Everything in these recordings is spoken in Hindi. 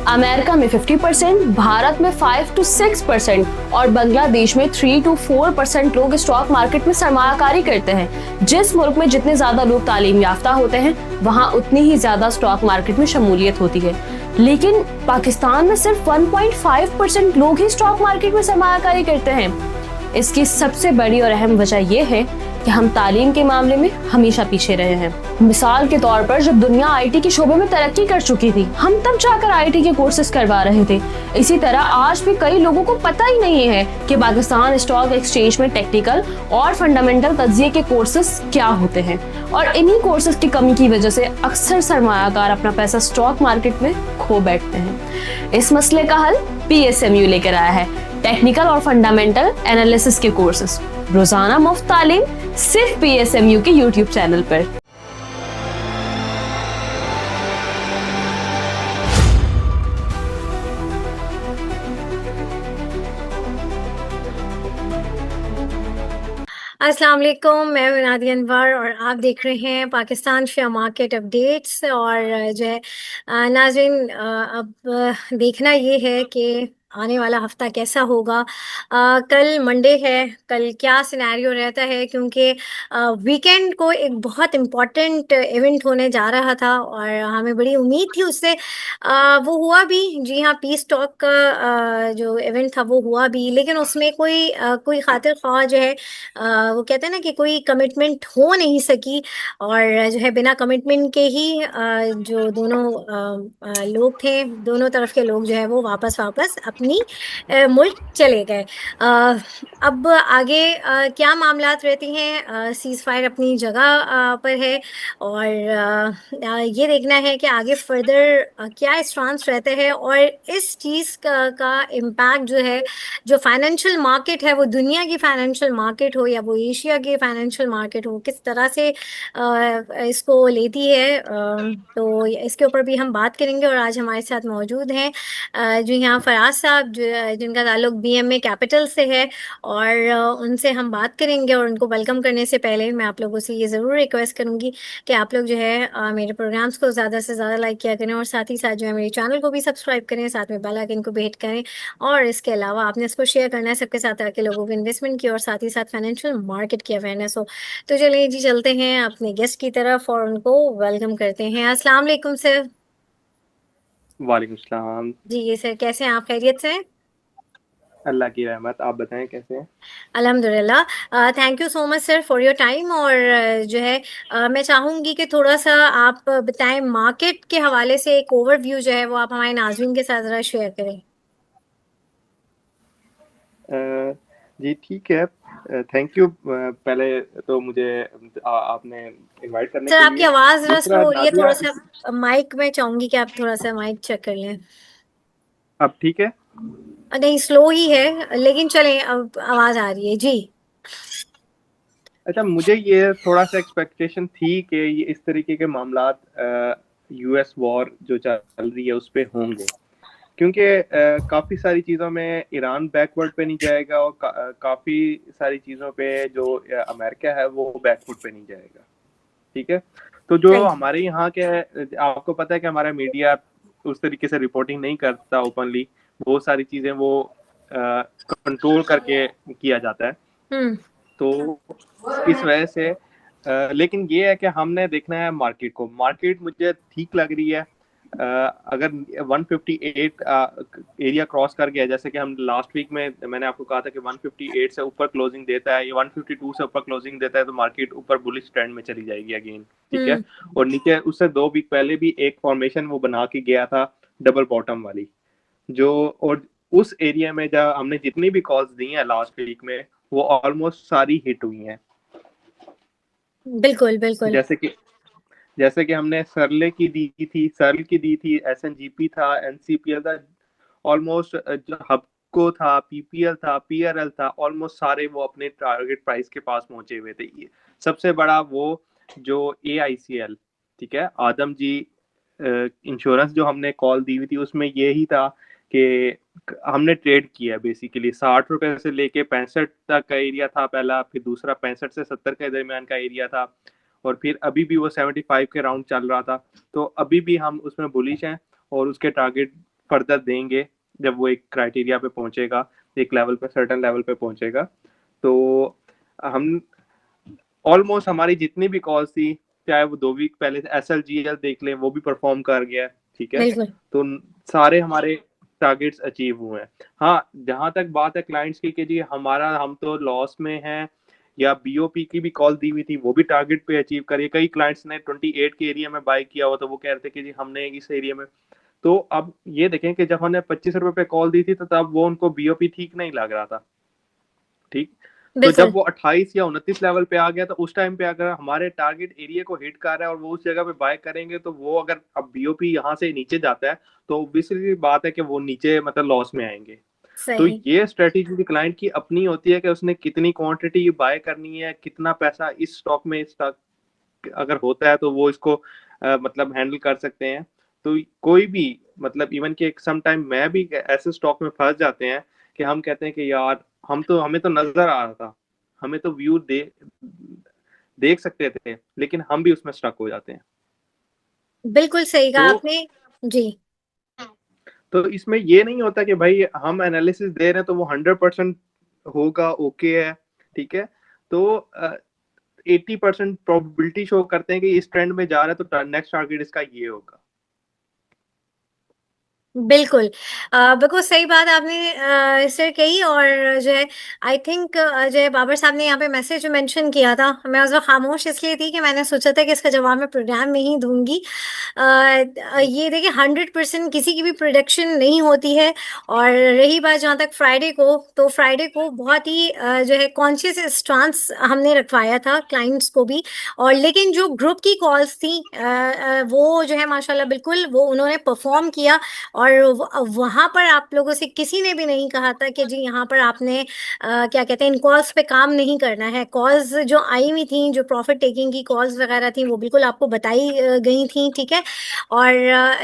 अमेरिका में 50%, भारत में 5 to 6% और बांग्लादेश में 3 to 4% लोग स्टॉक मार्केट में सरमायाकारी करते हैं। जिस मुल्क में जितने ज्यादा लोग तालीम याफ्ता होते हैं वहां उतनी ही ज्यादा स्टॉक मार्केट में शमूलियत होती है। लेकिन पाकिस्तान में सिर्फ 1.5% लोग ही स्टॉक मार्केट में सरमायाकारी करते हैं। इसकी सबसे बड़ी और अहम वजह यह है कि हम तालीम के मामले में हमेशा पीछे रहे हैं। मिसाल के तौर पर जब दुनिया आईटी के शोबे में तरक्की कर चुकी थी, हम तब जाकर आईटी के कोर्सेज करवा रहे थे। इसी तरह आज भी कई लोगों को पता ही नहीं है कि पाकिस्तान स्टॉक एक्सचेंज में टेक्निकल और फंडामेंटल तज्जिए के कोर्सेज क्या होते हैं, और इन्हीं कोर्सेज की कमी की वजह से अक्सर सरमायाकार अपना पैसा स्टॉक मार्केट में खो बैठते हैं। इस मसले का हल PSMU लेकर आया है, टेक्निकल और फंडामेंटल एनालिसिस के कोर्सेज, रोजाना मुफ्त तालीम सिर्फ PSMU के YouTube चैनल पर। अस्सलाम वालेकुम, मैं हूं नादिया अनवर और आप देख रहे हैं पाकिस्तान शेयर मार्केट अपडेट्स। और जो है नाज़रीन, अब देखना ये है कि आने वाला हफ्ता कैसा होगा। कल मंडे है, कल क्या सिनेरियो रहता है, क्योंकि वीकेंड को एक बहुत इम्पॉर्टेंट इवेंट होने जा रहा था और हमें बड़ी उम्मीद थी उससे। वो हुआ भी, जी हाँ, पीस टॉक का जो इवेंट था वो हुआ भी, लेकिन उसमें कोई खातिर ख्वाह जो है, वो कहते हैं ना कि कोई कमिटमेंट हो नहीं सकी। और जो है बिना कमिटमेंट के ही जो दोनों लोग थे, दोनों तरफ के लोग जो है वो वापस अपनी मुल्क चले गए। अब आगे क्या मामलात रहती हैं, सीज़ फायर अपनी जगह पर है और ये देखना है कि आगे फर्दर क्या स्टांस रहते हैं और इस चीज़ का इम्पैक्ट जो है, जो फाइनेंशियल मार्केट है, वो दुनिया की फाइनेंशियल मार्केट हो या वो एशिया की फाइनेंशियल मार्केट हो, किस तरह से इसको लेती है। तो इसके ऊपर भी हम बात करेंगे और आज हमारे साथ मौजूद हैं जो यहाँ फराज साहब, जिनका ताल्लुक BMA कैपिटल से है, और उनसे हम बात करेंगे। और उनको वेलकम करने से पहले मैं आप लोगों से ये ज़रूर रिक्वेस्ट करूँगी कि आप लोग जो है मेरे प्रोग्राम्स को ज़्यादा से ज़्यादा लाइक किया करें और साथ ही साथ जो है मेरे चैनल को भी सब्सक्राइब करें, साथ में बेल आइकन को भी हिट करें। और इसके अलावा आपने इसको शेयर करना है सबके साथ, ताकि लोगों को इन्वेस्टमेंट की और साथ ही साथ फाइनेंशियल मार्केट की अवेयरनेस हो। तो चलिए जी, चलते हैं अपने गेस्ट की तरफ और उनको वेलकम करते हैं। अस्सलाम वालेकुम सर। वालेकुम सलाम। जी ये सर, कैसे हैं आप? खैरियत से हैं? अल्लाह की रहमत, आप बताएं कैसे हैं? अल्हम्दुलिल्लाह। Thank you so much sir for your time. और जो है मैं चाहूँगी कि थोड़ा सा आप बताएं, मार्केट के हवाले से एक ओवरव्यू जो है वो आप हमारे नाज़रीन के साथ ज़रा शेयर करें। जी ठीक है, थैंक यू। पहले तो मुझे आपने इनवाइट करने सर के आपकी लिए। आवाज़ ज़रा दूसरा स्लो हो रही है, नादिया, थोड़ा सा माइक में चाहूँगी कि आप थोड़ा सा माइक चेक कर लें। अब ठीक है? नहीं, स्लो ही है, लेकिन चलें, अब आवाज़ आ रही है जी। अच्छा, मुझे ये थोड़ा सा एक्सपेक्टेशन थी कि ये इस तरीके के मामलात US वॉर जो चल रही है उस पे होंगे, क्योंकि काफ़ी सारी चीज़ों में ईरान बैकवर्ड पे नहीं जाएगा और काफ़ी सारी चीज़ों पे जो अमेरिका है वो बैकवर्ड पे नहीं जाएगा। ठीक है, तो जो सही। हमारे यहाँ के आपको पता है कि हमारा मीडिया उस तरीके से रिपोर्टिंग नहीं करता ओपनली, बहुत सारी चीज़ें वो कंट्रोल करके किया जाता है। तो इस वजह से लेकिन ये है कि हमने देखना है मार्केट को। मार्केट मुझे ठीक लग रही है। अगर 158 एरिया क्रॉस कर गया, जैसे कि हम लास्ट वीक में मैंने आपको कहा था कि 158 से ऊपर क्लोजिंग देता है, ये 152 से ऊपर क्लोजिंग देता है तो मार्केट ऊपर बुलिश ट्रेंड में चली जाएगी अगेन। ठीक है, और नीचे उससे 2 वीक पहले भी एक फॉर्मेशन वो बना के गया था डबल बॉटम वाली, जो और उस एरिया में जब हमने जितनी भी कॉल्स दी हैं लास्ट वीक में वो ऑलमोस्ट सारी हिट हुई हैं। बिल्कुल बिल्कुल। जैसे कि हमने सरले की दी थी, सर्ल की दी थी, SNGP था, NCPL था, ऑलमोस्ट जो हबको था, PPL था, PRL था, ऑलमोस्ट सारे वो अपने टारगेट प्राइस के पास पहुंचे हुए थे। सबसे बड़ा वो जो AICL, ठीक है, आदम जी इंश्योरेंस जो हमने कॉल दी हुई थी उसमें यही था कि हमने ट्रेड किया बेसिकली 60 रुपए से लेके 65 तक का एरिया था पहला, फिर दूसरा 65 से 70 के दरमियान का एरिया था, और फिर अभी भी वो 75 के राउंड चल रहा था। तो अभी भी हम उसमें बुलिश हैं और उसके टारगेट फर्दर देंगे जब वो एक क्राइटेरिया पे पहुंचेगा, एक लेवल पे, सर्टेन लेवल पे पहुंचेगा। तो हम ऑलमोस्ट हमारी जितनी भी कॉल्स थी, चाहे वो 2 वीक पहले SLGL देख लें, वो भी परफॉर्म कर गया, ठीक है। तो सारे हमारे टारगेट्स अचीव हुए हैं। हाँ, जहां तक बात है क्लाइंट्स की कि जी हम तो लॉस में हैं, या BOP की भी कॉल दी हुई थी, वो भी टारगेट पे अचीव करिए। कई क्लाइंट्स ने 28 के एरिया में बाय किया हुआ, तो वो कह रहे थे कि जी हमने इस एरिया में। तो अब ये देखें कि जब हमने 25 रुपए पे कॉल दी थी, तो तब वो उनको BOP ठीक नहीं लग रहा था, ठीक। तो जब वो 28 या 29 लेवल पे आ गया, तो उस टाइम पे अगर हमारे टारगेट एरिया को हिट कर रहा है और वो उस जगह पे बाय करेंगे, तो वो अगर अब BOP यहाँ से नीचे जाता है, तो ऑब्वियसली बात है कि वो नीचे मतलब लॉस में आएंगे। तो ये स्ट्रेटेजी क्लाइंट की अपनी होती है कि उसने कितनी क्वांटिटी बाय करनी है, कितना पैसा इस स्टॉक में, स्टॉक अगर होता है तो वो इसको मतलब हैंडल कर सकते हैं। तो कोई भी मतलब इवन कि सम टाइम मैं भी ऐसे स्टॉक में फंस जाते हैं कि हम कहते हैं कि यार हमें तो नजर आ रहा था, हमें तो व्यू देख सकते थे, लेकिन हम भी उसमें स्टक हो जाते हैं। बिल्कुल सही कहा आपने जी। तो इसमें ये नहीं होता कि भाई हम एनालिसिस दे रहे हैं तो वो 100% होगा, ओके है, ठीक है। तो 80% प्रोबेबिलिटी शो करते हैं कि इस ट्रेंड में जा रहा है, तो नेक्स्ट टारगेट इसका ये होगा। बिल्कुल बिल्कुल सही बात आपने सर कही। और जो है आई थिंक जो है बाबर साहब ने यहाँ पे मैसेज मेंशन किया था, मैं उस वक्त खामोश इसलिए थी कि मैंने सोचा था कि इसका जवाब मैं प्रोग्राम में ही दूंगी। ये देखिए 100% किसी की भी प्रोडक्शन नहीं होती है। और रही बात जहाँ तक फ्राइडे को, तो फ्राइडे को बहुत ही जो है कॉन्शियस स्टांस हमने रखवाया था क्लाइंट्स को भी। और लेकिन जो ग्रुप की कॉल्स थी वो जो है माशाल्लाह बिल्कुल वो उन्होंने परफॉर्म किया। और वहाँ पर आप लोगों से किसी ने भी नहीं कहा था कि जी यहाँ पर आपने क्या कहते हैं इन कॉल्स पे काम नहीं करना है। कॉल्स जो आई हुई थी, जो प्रॉफिट टेकिंग की कॉल्स वगैरह थी, वो बिल्कुल आपको बताई गई थी, ठीक है। और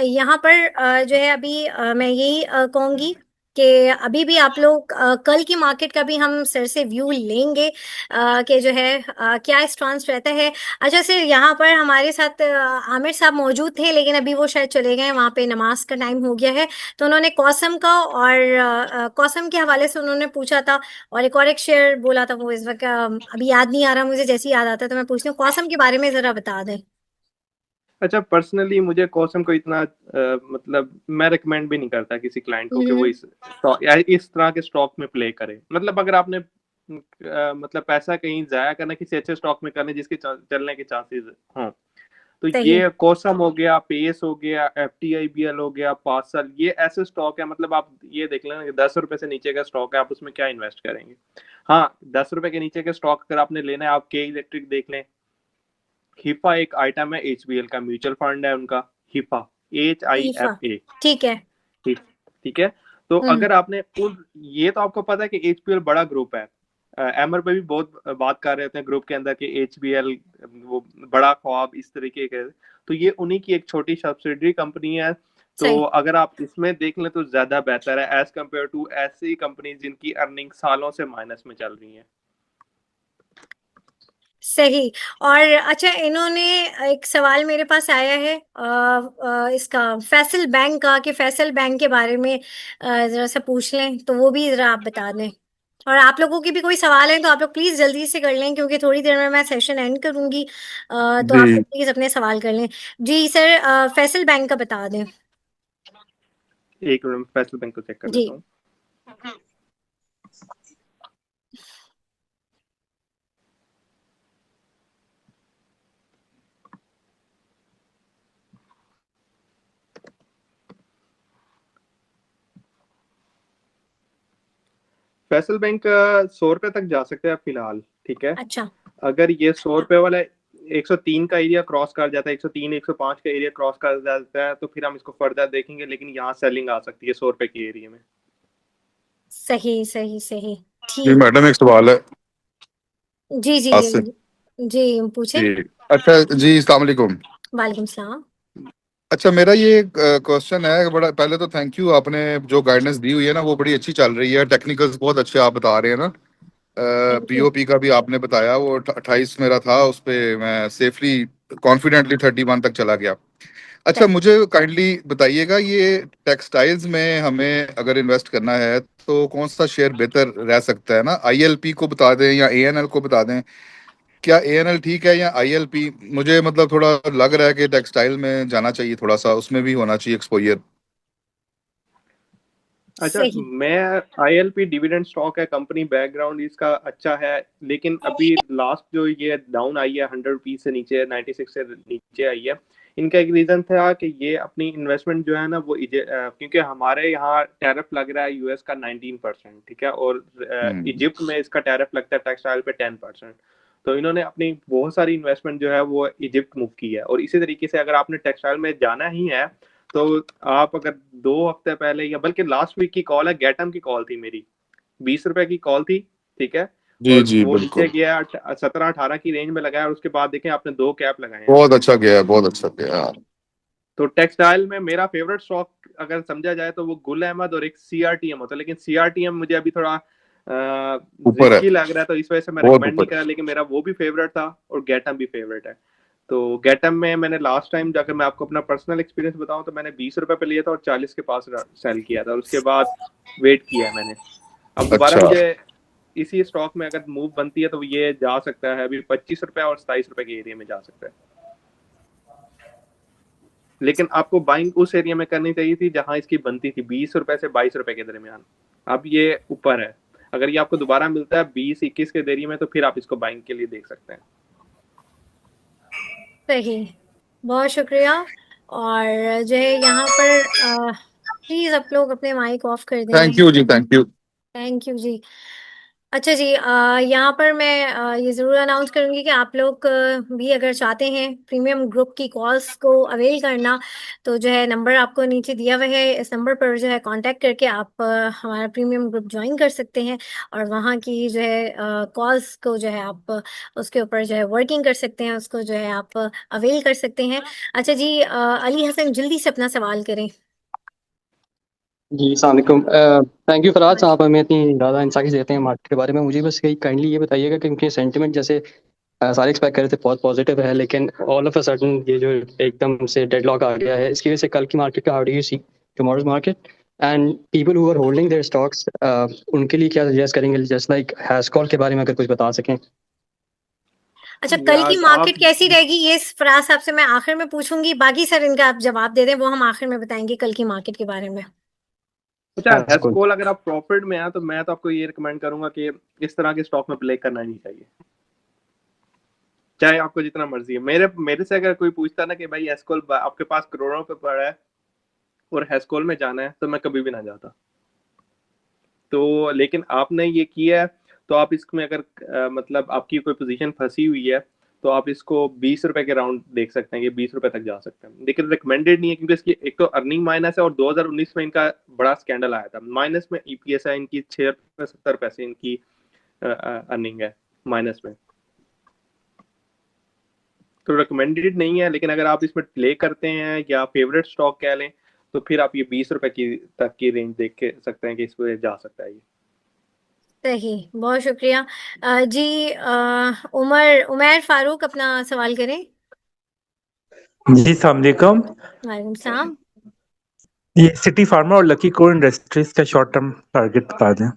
यहाँ पर जो है अभी मैं यही कहूँगी कि अभी भी आप लोग कल की मार्केट का भी हम सर से व्यू लेंगे कि जो है क्या स्टांस रहता है। अच्छा सर, यहाँ पर हमारे साथ आमिर साहब मौजूद थे, लेकिन अभी वो शायद चले गए, वहाँ पे नमाज का टाइम हो गया है। तो उन्होंने कौसम का और कौसम के हवाले से उन्होंने पूछा था, और एक शेयर बोला था, वो इस वक्त अभी याद नहीं आ रहा मुझे, जैसे याद आता है तो मैं पूछती हूँ। कौसम के बारे में जरा बता दें। अच्छा, पर्सनली मुझे कॉसम को इतना मतलब मैं रिकमेंड भी नहीं करता किसी क्लाइंट को कि वो इस तरह के स्टॉक में प्ले करे। मतलब अगर आपने मतलब पैसा कहीं जाया करना, किसी अच्छे स्टॉक में करने जिसके चलने के चांसेस हों, तो ये कॉसम हो गया, पेस हो गया, FTIBL हो गया, 5 साल, ये ऐसे स्टॉक है। मतलब आप ये देख लेना कि 10 रुपए से नीचे का स्टॉक है, आप उसमें क्या इन्वेस्ट करेंगे। हाँ, 10 रुपए के नीचे का स्टॉक अगर आपने लेना है, आप के इलेक्ट्रिक देख लें। हिफा एक आइटम है, HBL का म्यूचुअल फंड है उनका, हिफा, HIFA, ठीक है, ठीक है। तो अगर आपने ये तो आपको पता है कि HBL बड़ा ग्रुप है। एमर पे भी बहुत बात कर रहे थे ग्रुप के अंदर कि HBL वो बड़ा ख्वाब, इस तरीके के। तो ये उन्हीं की एक छोटी सब्सिडरी कंपनी है। तो अगर आप इसमें देख लें तो ज्यादा बेहतर है एज कम्पेयर टू ऐसी कंपनी जिनकी अर्निंग सालों से माइनस में चल रही है। सही। और अच्छा, इन्होंने एक सवाल मेरे पास आया है इसका फैसल बैंक का, कि फैसल बैंक के बारे में जरा सा पूछ लें, तो वो भी जरा आप बता दें। और आप लोगों की भी कोई सवाल है तो आप लोग प्लीज जल्दी से कर लें, क्योंकि थोड़ी देर में मैं सेशन एंड करूंगी। तो आप लोग प्लीज अपने सवाल कर लें। जी सर, फैसल बैंक का बता दें। एक मिनट, फैसल बैंक को चेक कर लेता हूँ। फैसल बैंक 100 रुपए तक जा सकते हैं फिलहाल, ठीक है। अच्छा, अगर ये 100 रुपए वाला 103 का एरिया क्रॉस कर जाता है, 103 105 का एरिया क्रॉस कर जाता है, तो फिर हम इसको फर्दर देखेंगे। लेकिन यहाँ सेलिंग आ सकती है 100 रुपए के एरिया में। सही सही सही, जी ठीक। मैडम, एक सवाल है। जी जी जी जी, पूछे। जी अच्छा जी, अस्सलाम वालेकुम। वालेकुम सलाम। अच्छा, मेरा ये क्वेश्चन है बड़ा। पहले तो थैंक यू, आपने जो गाइडेंस दी हुई है ना वो बड़ी अच्छी चल रही है। टेक्निकल्स बहुत अच्छे आप बता रहे हैं ना। BOP का भी आपने बताया, वो 28 मेरा था, उस पर मैं सेफली कॉन्फिडेंटली 31 तक चला गया। अच्छा, मुझे काइंडली बताइएगा, ये टेक्सटाइल्स में हमें अगर इन्वेस्ट करना है तो कौन सा शेयर बेहतर रह सकता है ना? आईएलपी को बता दें या एएनएल को बता दें? क्या एएनएल ठीक है या आईएलपी? मुझे मतलब थोड़ा लग रहा है कि टेक्सटाइल में जाना चाहिए, थोड़ा सा उसमें भी होना चाहिए एक्सपोजर। अच्छा, सही। मैं आईएलपी डिविडेंड स्टॉक है, कंपनी बैकग्राउंड इसका अच्छा है, लेकिन अभी लास्ट जो ये डाउन आई है 100 रुपीज से नीचे, 96 से नीचे आई है। इनका एक रीजन था कि ये अपनी इन्वेस्टमेंट जो है ना वो क्योंकि हमारे यहाँ टैरिफ लग रहा है यूएस का 19%, ठीक है, और इजिप्ट में इसका टैरिफ लगता है टेक्सटाइल पे 10%। तो इन्होंने अपनी बहुत सारी इन्वेस्टमेंट जो है वो इजिप्ट मूव की है। और इसी तरीके से अगर आपने टेक्सटाइल में जाना ही है तो आप अगर 2 हफ्ते पहले या बल्कि लास्ट वीक की कॉल है, गैटम की कॉल थी मेरी, 20 रुपए की कॉल थी, ठीक है, जी और जी वो नीचे बिल्कुल। गया 17-18 की रेंज में लगाया, और उसके बाद देखें आपने 2 कैप लगाए हैं। बहुत अच्छा गया है, बहुत अच्छा गया यार। तो टेक्सटाइल में मेरा फेवरेट स्टॉक अगर समझा जाए तो वो गुल अहमद और एक सीआरटीएम होता है, लेकिन सीआरटीएम मुझे अभी थोड़ा ऊपर है, रिस्की लग रहा है, तो इस वजह से मैं बहुत रिकमेंड नहीं ऊपर। करा, लेकिन मेरा वो भी फेवरेट था और गैटम भी फेवरेट है। तो गैटम में मैंने लास्ट टाइम जाकर, मैं आपको अपना पर्सनल एक्सपीरियंस बताऊं तो मैंने 20 रुपए पे लिया था और 40 के पास सेल किया था, और उसके बाद वेट किया है मैंने। अब दोबारा अच्छा, मुझे इसी स्टॉक में अगर मूव बनती है तो ये जा सकता है, अभी 25 रुपए और 27 रुपए के एरिया में जा सकता है। लेकिन आपको बाइंग उस एरिया में करनी चाहिए थी जहां इसकी बनती थी, 20 रुपए से 22 रुपए के दरमियान। अब ये ऊपर है, अगर ये आपको दोबारा मिलता है 20-21 के देरी में तो फिर आप इसको बाइंग के लिए देख सकते हैं। सही, बहुत शुक्रिया। और जो है यहाँ पर प्लीज आप लोग अपने माइक ऑफ कर थैंक दें। यू जी, थैंक यू। थैंक यू जी। अच्छा जी, यहाँ पर मैं ये ज़रूर अनाउंस करूँगी कि आप लोग भी अगर चाहते हैं प्रीमियम ग्रुप की कॉल्स को अवेल करना, तो जो है नंबर आपको नीचे दिया हुआ है, इस नंबर पर जो है कांटेक्ट करके आप हमारा प्रीमियम ग्रुप ज्वाइन कर सकते हैं, और वहाँ की जो है कॉल्स को जो है आप उसके ऊपर जो है वर्किंग कर सकते हैं, उसको जो है आप अवेल कर सकते हैं। अच्छा जी, अली हसन जल्दी से अपना सवाल करें। जी अस्सलाम वालेकुम। थैंक यू फराज, आप हमें इतनी ज़्यादा इंसाइट्स देते हैं मार्केट के बारे में। मुझे बस कहीं काइंडली ये बताइएगा कि उनके सेंटिमेंट जैसे सारे एक्सपेक्ट कर रहे थे बहुत पॉजिटिव है, लेकिन ऑल ऑफ अ सडन ये जो एकदम से डेडलॉक आ गया है, इसकी वजह से कल की मार्केट का how do you see tomorrow's market and people who are holding their stocks, उनके लिए क्या सजेस्ट करेंगे? जस्ट लाइक हैशकॉल के बारे में अगर कुछ बता सकें। अच्छा, कल की यार आप, मार्केट कैसी रहेगी ये फराज साहब से मैं आखिर में पूछूंगी, बाकी सर इनका आप जवाब दे दें, वो हम आखिर में बताएंगे कल की मार्केट के बारे में। अच्छा, हैशकॉल। हेस्कोल अगर आप प्रॉफिट में है तो मैं तो आपको ये रिकमेंड करूंगा कि इस तरह के स्टॉक में प्ले करना नहीं चाहिए, चाहे आपको जितना मर्जी है। मेरे मेरे से अगर कोई पूछता ना कि भाई हेस्कोल आपके पास करोड़ों पे पड़ा है और हेस्कोल में जाना है, तो मैं कभी भी ना जाता। तो लेकिन आपने ये किया है, तो आप इसमें अगर मतलब आपकी कोई पोजीशन फंसी हुई है तो आप इसको 20 रुपए के राउंड देख सकते हैं, ये 20 रुपए तक जा सकते हैं, लेकिन रिकमेंडेड नहीं है, क्योंकि इसकी एक तो अर्निंग माइनस है और 2019 में इनका बड़ा स्कैंडल आया था, माइनस में ईपीएस है इनकी 6 रुपए 70 पैसे इनकी अर्निंग है माइनस में। तो रिकमेंडेड नहीं है, लेकिन अगर आप इसमें प्ले करते हैं या फेवरेट स्टॉक कह लें तो फिर आप ये 20 रुपए की तक की रेंज देख के सकते हैं कि इस पे जा सकता है ये। सही, बहुत शुक्रिया। जी, उमर उमर फारूक अपना सवाल करें। जी अस्सलाम वालेकुम। वालेकुम सलाम। ये सिटी फार्मा और लकी कोर इंडस्ट्रीज का शॉर्ट टर्म टारगेट बता दें।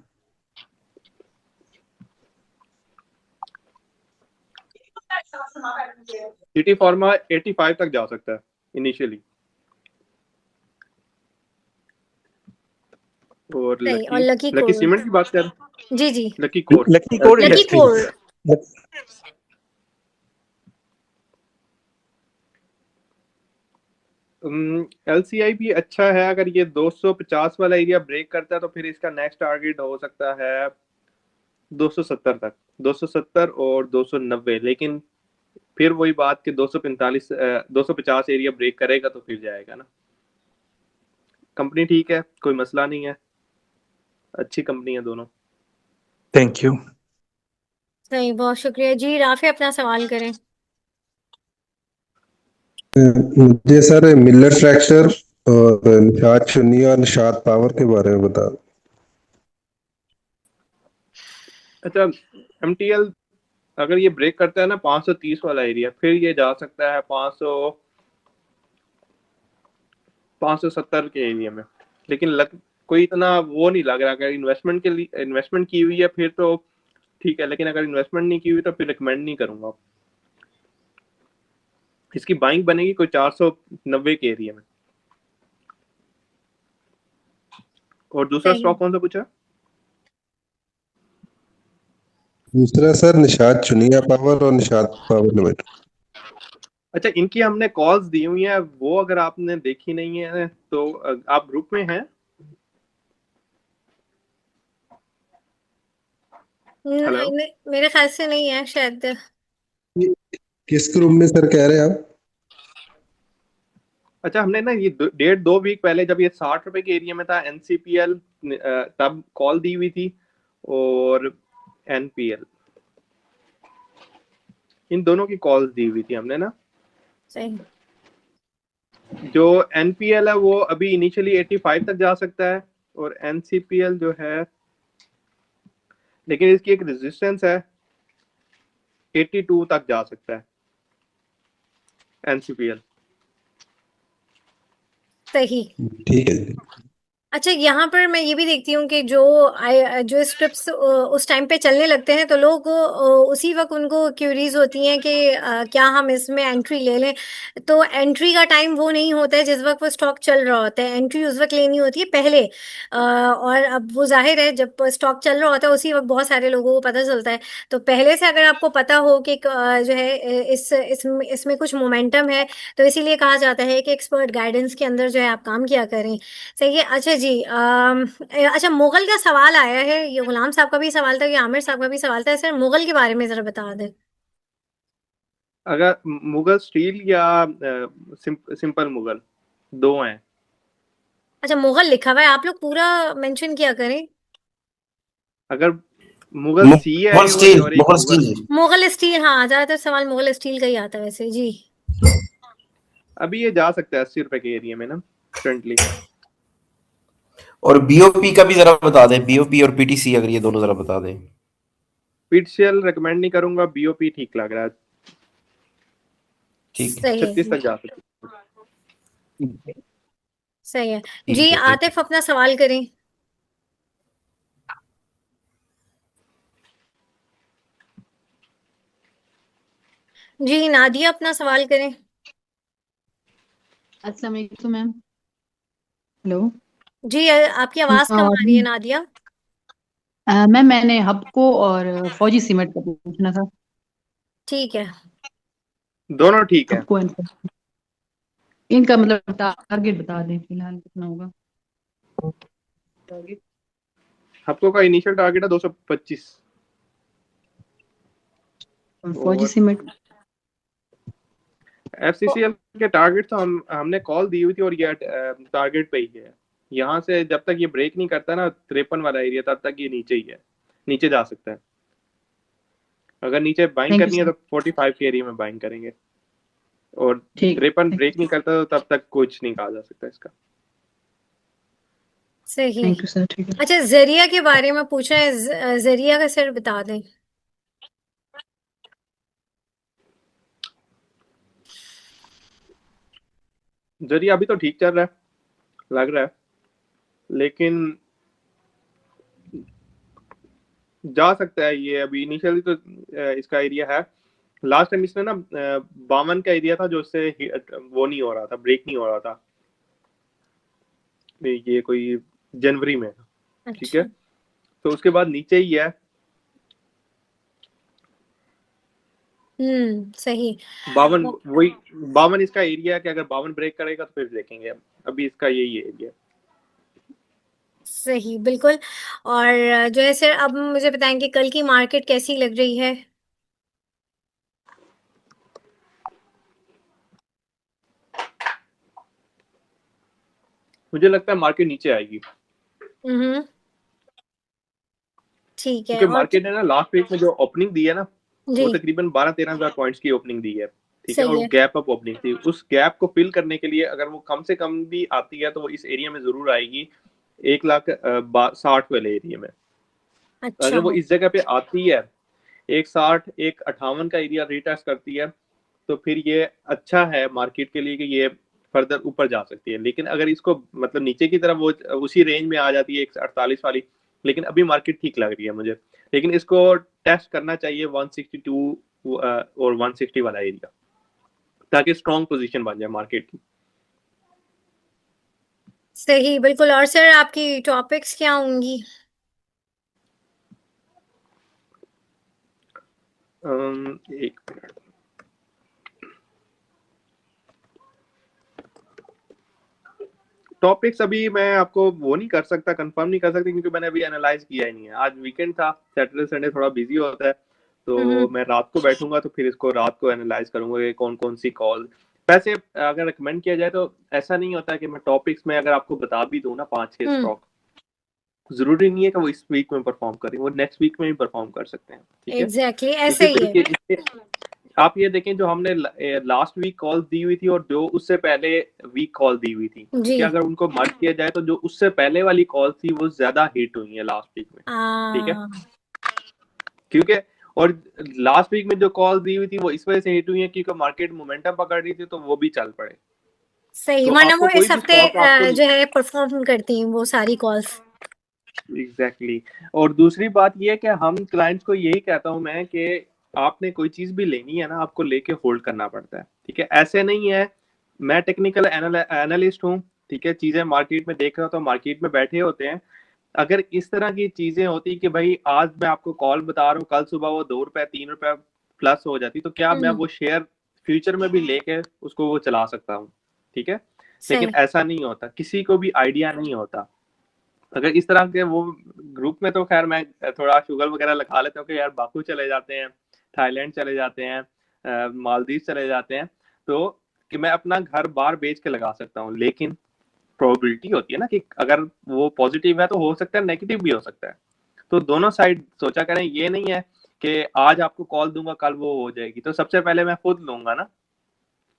सिटी फार्मा 85 तक जा सकता है इनिशियली, और सही, और Lucky Lucky Lucky Core. Cement की बात कर, जी जी, Lucky Core Lucky Core Lucky Core. Industries. LCI भी अच्छा है, अगर ये 250 वाला एरिया ब्रेक करता है तो फिर इसका नेक्स्ट टारगेट हो सकता है 270 तक, 270 और 290, लेकिन फिर वही बात कि 245 250 एरिया ब्रेक करेगा तो फिर जाएगा ना। कंपनी ठीक है, कोई मसला नहीं है, अच्छी कंपनी है दोनों। Thank you. सही, बहुत शुक्रिया जी। राफे अपना सवाल करें। मुझे सर मिलर फ्रैक्चर और निषाद चुन्नी और निषाद पावर के बारे में बता। अच्छा, एमटीएल अगर ये ब्रेक करता है ना 530 वाला एरिया, फिर ये जा सकता है 570 के एरिया में, लेकिन कोई इतना वो नहीं लग रहा। अगर इन्वेस्टमेंट के लिए इन्वेस्टमेंट की हुई है फिर तो ठीक है, लेकिन अगर इन्वेस्टमेंट नहीं की हुई तो फिर रिकमेंड नहीं करूंगा। इसकी बाइंग बनेगी कोई 490 के एरिया में। और दूसरा सही। स्टॉक कौन सा पूछा? दूसरा सर निषाद चुनिया पावर और निषाद पावर लिमिटेड। अच्छा, इनकी हमने कॉल्स दी हुई है, वो अगर आपने देखी नहीं है तो आप ग्रुप में हैं? हेलो, मेरे ख्याल से नहीं है शायद। किस ग्रुप में सर कह रहे हैं आप? अच्छा, हमने ना ये 1.5-2 वीक पहले जब ये 60 रुपए के एरिया में था एनसीपीएल, तब कॉल दी हुई थी, और एनपीएल, इन दोनों की कॉल्स दी हुई थी हमने ना। सही। जो एनपीएल है वो अभी इनिशियली 85 तक जा सकता है, और एनसीपीएल जो है, लेकिन इसकी एक रेजिस्टेंस है 82 तक जा सकता है एनसीपीएल। सही। ठीक है। अच्छा, यहाँ पर मैं ये भी देखती हूँ कि जो स्क्रिप्ट्स उस टाइम पे चलने लगते हैं तो लोग उसी वक्त उनको क्यूरीज होती हैं कि क्या हम इसमें एंट्री ले लें। तो एंट्री का टाइम वो नहीं होता है जिस वक्त वो स्टॉक चल रहा होता है, एंट्री उस वक्त लेनी होती है पहले। और अब वो जाहिर है जब स्टॉक चल रहा होता है उसी वक्त बहुत सारे लोगों को पता चलता है। तो पहले से अगर आपको पता हो कि जो है इसमें कुछ मोमेंटम है, तो इसीलिए कहा जाता है कि एक्सपर्ट गाइडेंस के अंदर जो है आप काम किया करें। सही है। अच्छा जी, अच्छा, मुगल का सवाल आया है, ये गुलाम साहब का भी सवाल था, ये आमिर साहब का भी सवाल था। सर मुगल के बारे में जरा बता दें। अगर मुगल स्टील या सिंपल मुगल, दो हैं। अच्छा, मुगल लिखा हुआ है, आप लोग पूरा मेंशन किया करें। अगर मुगल सी है मुगल स्टील, और एक मुगल मुगल, स्टील। मुगल स्टील, हाँ, ज्यादातर सवाल मुगल स्टील का ही आता है वैसे जी। अभी ये जा सकता है 80 रुपए के एरिया में ना करंटली। और बीओपी का भी जरा बता दें, बीओपी और पीटीसी, अगर ये दोनों जरा बता दें। पीटीसीएल रिकमेंड नहीं करूंगा, बीओपी ठीक लग रहा है। ठीक है, सही 36 है। तक जा सकता है। सही है ठीक जी। है। आतिफ अपना सवाल करें। जी नादिया अपना सवाल करें। अस्सलाम वालेकुम मैम। हेलो। जी आपकी आवाज कम आ रही है नादिया। मैम मैंने हबको और फौजी सीमेंट का पूछना था। ठीक है। दोनों ठीक है। हबको इनका मतलब टारगेट बता दें फिलहाल कितना होगा टारगेट। हफ्तों का इनिशियल टारगेट है 225, और फौजी और सीमेंट एफसीसीएल के टारगेट तो हमने कॉल दी हुई थी, और ये टारगेट पे ही है। यहाँ से जब तक ये ब्रेक नहीं करता ना 53 वाला एरिया, तब तक ये नीचे ही है, नीचे जा सकता है। अगर नीचे बाइंग थैंक यू करनी है सर। तो 45 के एरिया में बाइंग करेंगे, और ठीक 53 ब्रेक नहीं करता तो तब तक कुछ नहीं कहा जा सकता इसका। सही। Thank you sir. ठीक है। अच्छा, जरिया के बारे में पूछा है, जरिया का सर बता दें। जरिया अभी तो ठीक चल रहा है, लग रहा है, लेकिन जा सकता है ये। अभी इनिशियली तो इसका एरिया है, लास्ट टाइम इसने ना 52 का एरिया था जो इससे वो नहीं हो रहा था, ब्रेक नहीं हो रहा था, ये कोई जनवरी में। ठीक है, अच्छा। तो उसके बाद नीचे ही है। सही। 52, वही 52 इसका एरिया है कि अगर 52 ब्रेक करेगा तो फिर देखेंगे। अभी इसका यही एरिया है। सही, बिल्कुल। और जो है सर, अब मुझे बताएंगे कल की मार्केट कैसी लग रही है। मुझे लगता है मार्केट नीचे आएगी, ठीक है। क्योंकि और मार्केट ने ना लास्ट वीक में जो ओपनिंग दी है ना, वो जी, तकरीबन 12-13 हजार पॉइंट्स की ओपनिंग दी है। ठीक है, सही और है। गैप अप ओपनिंग थी। उस गैप को फिल करने के लिए अगर वो कम से कम भी आती है तो वो इस एरिया में जरूर आएगी, 1,60,000 वाले एरिया में। अच्छा। अगर वो इस जगह पे आती है, 1,60, 1,58 का एरिया रिटेस्ट करती है, तो फिर ये अच्छा है मार्केट के लिए कि ये फर्दर ऊपर जा सकती है। लेकिन अगर इसको मतलब नीचे की तरफ वो उसी रेंज में आ जाती है 148 वाली, लेकिन अभी मार्केट ठीक लग रही है मुझे, लेकिन इसको टेस्ट करना चाहिए 162 और 160 वाला एरिया, ताकि स्ट्रॉन्ग पोजीशन बन जाए मार्केट की। सही, बिल्कुल। और सर आपकी टॉपिक्स क्या होंगी? एक मिनट, टॉपिक्स अभी मैं आपको वो नहीं कर सकता, कंफर्म नहीं कर सकता, क्योंकि मैंने अभी एनालाइज किया ही नहीं है। आज वीकेंड था, सैटरडे संडे थोड़ा बिजी होता है, तो मैं रात को बैठूंगा तो फिर इसको रात को एनालाइज करूंगा कि कौन कौन सी कॉल। वैसे अगर रिकमेंड किया जाए तो ऐसा नहीं होता कि मैं टॉपिक्स में अगर आपको बता भी दूं ना 5-6 स्टॉक, जरूरी नहीं है कि वो इस वीक में परफॉर्म करें, वो नेक्स्ट वीक में भी परफॉर्म कर सकते हैं। ठीक है, एग्जैक्टली ऐसे ही है। आप ये देखें जो हमने लास्ट वीक कॉल दी हुई थी और जो उससे पहले वीक कॉल दी हुई थी, जी। कि अगर उनको मर्ज किया जाए तो जो उससे पहले वाली कॉल थी वो ज्यादा हिट हुई है लास्ट वीक में। ठीक है, क्योंकि और लास्ट वीक में जो कॉल दी हुई थी वो इस वजह से हिट हुई है क्योंकि मार्केट मोमेंटम पकड़ रही थी, तो वो भी चल पड़े। सही, तो वरना वो आपको इस हफ्ते जो है परफॉर्म करती हैं वो सारी कॉल्स। एग्जैक्टली। और दूसरी बात ये है कि हम क्लाइंट्स को यही कहता हूं मैं कि आपने कोई चीज भी लेनी है ना, आपको लेके होल्ड करना पड़ता है। ठीक है, ऐसे नहीं है, मैं टेक्निकल एनालिस्ट हूँ, ठीक है, चीजें मार्केट में देख रहा हूँ तो मार्केट में बैठे होते हैं। अगर इस तरह की चीजें होती कि भाई आज मैं आपको कॉल बता रहा हूँ, कल सुबह वो 2 रुपए 3 रुपए प्लस हो जाती, तो क्या मैं वो शेयर फ्यूचर में भी लेके उसको वो चला सकता हूँ। ठीक है, लेकिन ऐसा नहीं होता, किसी को भी आइडिया नहीं होता। अगर इस तरह के वो ग्रुप में, तो खैर मैं थोड़ा शुगर वगैरह लगा लेता हूँ कि यार बाकू चले जाते हैं, थाईलैंड चले जाते हैं, मालदीव चले जाते हैं, तो कि मैं अपना घर बाहर बेच के लगा सकता हूँ। लेकिन प्रोबेबिलिटी होती है ना कि अगर वो पॉजिटिव है तो हो सकता है नेगेटिव भी हो सकता है, तो दोनों साइड सोचा करें। ये नहीं है कि आज आपको कॉल दूंगा कल वो हो जाएगी, तो सबसे पहले मैं खुद लूंगा ना।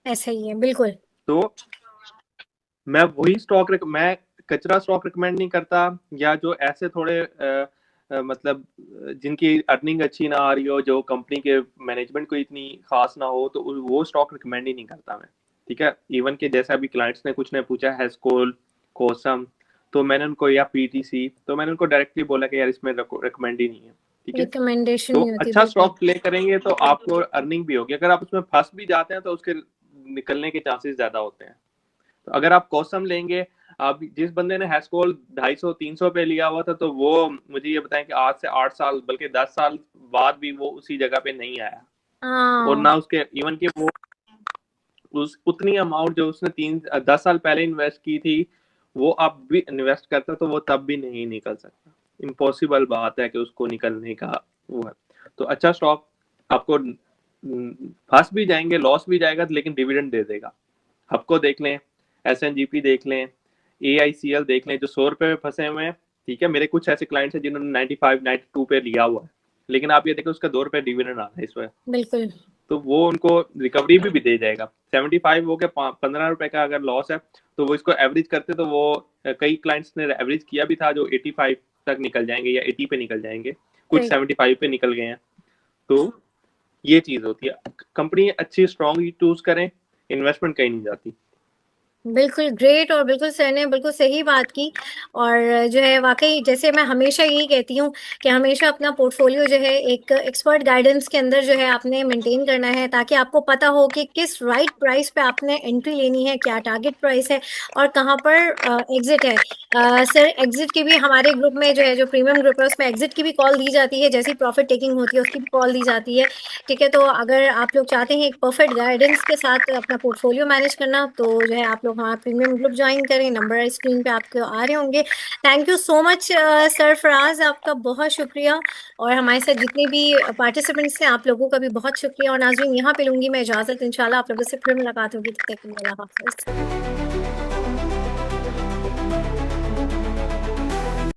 ऐसा ही है, बिल्कुल। तो मैं वही स्टॉक मैं कचरा स्टॉक रिकमेंड नहीं करता, या जो ऐसे थोड़े मतलब जिनकी अर्निंग अच्छी ना आ रही हो, जो कंपनी के मैनेजमेंट को इतनी खास ना हो, तो वो स्टॉक रिकमेंड ही नहीं करता मैं। ठीक है, इवन के जैसे अभी क्लाइंट्स ने कुछ ने पूछा हैस्कोल, कोसम, तो मैंने उनको, या पीटीसी, तो मैंने उनको डायरेक्टली बोला कि यार इसमें रिकमेंड ही नहीं है। ठीक है, रिकमेंडेशन तो नहीं होती, अच्छा बिल्कुल। स्टॉक प्ले करेंगे तो आपको अर्निंग भी होगी। अगर आप उसमें फंस भी जाते हैं तो उसके निकलने के चांसेस ज्यादा होते हैं। तो अगर आप कॉसम लेंगे, आप जिस बंदे ने हैस्कोल 250-300 पे लिया हुआ था, तो वो मुझे ये बताएं कि आज से 8 साल बल्कि 10 साल बाद भी वो उसी जगह पे नहीं आया, और ना उसके इवन के वो उस उतनी अमाउंट जो उसने 10 साल पहले इन्वेस्ट की थी वो अब भी इन्वेस्ट करता तो वो तब भी नहीं निकल सकता। इम्पॉसिबल बात है कि उसको निकलने का वो है। तो अच्छा स्टॉक आपको फंस भी जाएंगे, लॉस भी जाएगा, लेकिन डिविडेंड दे देगा। आपको देख लें, SNGP देख लें, AICL देख लें, जो 100 रुपए में फंसे हुए हैं। ठीक है, मेरे कुछ ऐसे क्लाइंट्स हैं जिन्होंने 95-92 पे लिया हुआ है, लेकिन आप ये देखो उसका 2 रुपए डिविडेंड आ रहा है इस वक्त, बिल्कुल। तो वो उनको रिकवरी भी दे जाएगा। 75 हो के 15 रुपए का अगर लॉस है तो वो इसको एवरेज करते, तो वो कई क्लाइंट्स ने एवरेज किया भी था जो 85 तक निकल जाएंगे या 80 पे निकल जाएंगे, कुछ 75 पे निकल गए हैं। तो ये चीज होती है, कंपनी अच्छी स्ट्रॉन्ग चूज करें, इन्वेस्टमेंट कहीं नहीं जाती। बिल्कुल ग्रेट, और बिल्कुल सर ने बिल्कुल सही बात की। और जो है वाकई, जैसे मैं हमेशा यही कहती हूँ कि हमेशा अपना पोर्टफोलियो जो है एक एक्सपर्ट गाइडेंस के अंदर जो है आपने मेंटेन करना है, ताकि आपको पता हो कि किस राइट प्राइस पे आपने एंट्री लेनी है, क्या टारगेट प्राइस है और कहाँ पर एग्जिट है। सर एग्जिट की भी हमारे ग्रुप में जो है, जो प्रीमियम ग्रुप है, उसमें एग्जिट की भी कॉल दी जाती है, जैसी प्रॉफिट टेकिंग होती है उसकी भी कॉल दी जाती है। ठीक है, तो अगर आप लोग चाहते हैं एक परफेक्ट गाइडेंस के साथ अपना पोर्टफोलियो मैनेज करना, तो जो है आप लोग हमारा प्रीमियम ग्रुप ज्वाइन करें। नंबर स्क्रीन पे आपको आ रहे होंगे। Thank you so much sir Faraz, आपका बहुत शुक्रिया। और हमारे साथ जितने भी पार्टिसिपेंट्स हैं, आप लोगों का भी बहुत शुक्रिया। और नाज़रीन, यहाँ पे लूंगी मैं इजाजत, इंशाल्लाह आप लोगों से फिर मुलाकात होगी। तब तक के लिए अल्लाह हाफ़िज़।